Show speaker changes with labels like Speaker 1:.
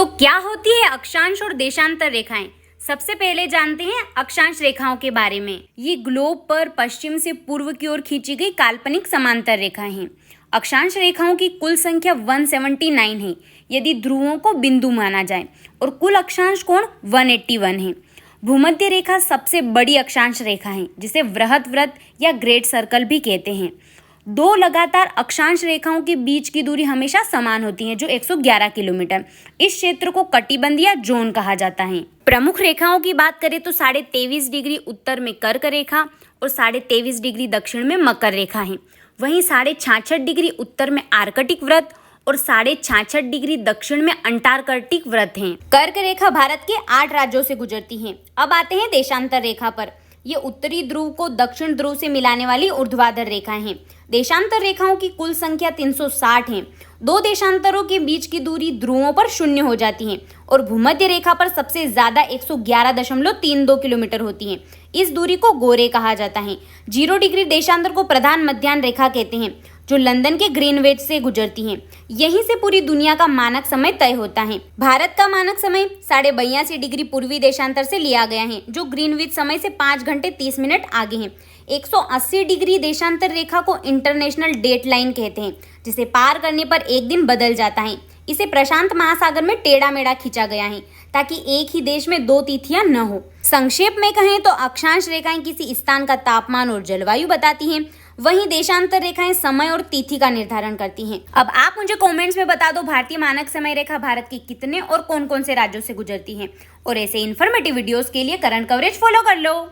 Speaker 1: तो क्या होती है अक्षांश और देशांतर रेखाएं? सबसे पहले जानते हैं अक्षांश रेखाओं के बारे में। ये ग्लोब पर पश्चिम से पूर्व की ओर खींची गई काल्पनिक समांतर रेखाएं हैं। अक्षांश रेखाओं की कुल संख्या 179 है यदि ध्रुवों को बिंदु माना जाए, और कुल अक्षांश कोण 181 है। भूमध्य रेखा सबसे बड़ी अक्षांश रेखा है जिसे वृहत वृत्त या ग्रेट सर्कल भी कहते हैं। दो लगातार अक्षांश रेखाओं के बीच की दूरी हमेशा समान होती है, जो 111 किलोमीटर। इस क्षेत्र को कटिबंध या जोन कहा जाता है। प्रमुख रेखाओं की बात करें तो 23.5 डिग्री उत्तर में कर्क रेखा और 23.5 डिग्री दक्षिण में मकर रेखा है। वहीं 66.5 डिग्री उत्तर में आर्कटिक वृत्त और 66.5 डिग्री दक्षिण में अंटार्कटिक वृत्त हैं। कर्क रेखा भारत के 8 राज्यों से गुजरती है। अब आते हैं देशांतर रेखा पर। ये उत्तरी ध्रुव को दक्षिण ध्रुव से मिलाने वाली ऊर्ध्वाधर रेखाएं हैं। देशांतर रेखाओं की कुल संख्या 360 है। दो देशांतरों के बीच की दूरी ध्रुवों पर 0 हो जाती है और भूमध्य रेखा पर सबसे ज्यादा 111.32 किलोमीटर होती है। इस दूरी को गोरे कहा जाता है। 0 डिग्री देशांतर को प्रधान मध्याह्न रेखा कहते हैं, जो लंदन के ग्रीनविच से गुजरती है। यहीं से पूरी दुनिया का मानक समय तय होता है। भारत का मानक समय 82.5 डिग्री पूर्वी देशांतर से लिया गया है, जो ग्रीनविच समय से 5 घंटे 30 मिनट आगे है। 180 डिग्री देशांतर रेखा को इंटरनेशनल डेट लाइन कहते हैं, जिसे पार करने पर एक दिन बदल जाता है। इसे प्रशांत महासागर में टेढ़ा मेढ़ा खींचा गया है ताकि एक ही देश में 2 तिथियां न हो। संक्षेप में कहें तो अक्षांश रेखाएं किसी स्थान का तापमान और जलवायु बताती हैं, वहीं देशांतर रेखाएं समय और तिथि का निर्धारण करती हैं। अब आप मुझे कमेंट्स में बता दो, भारतीय मानक समय रेखा भारत के कितने और कौन कौन से राज्यों से गुजरती है। और ऐसे इन्फॉर्मेटिव वीडियोस के लिए करंट कवरेज फॉलो कर लो।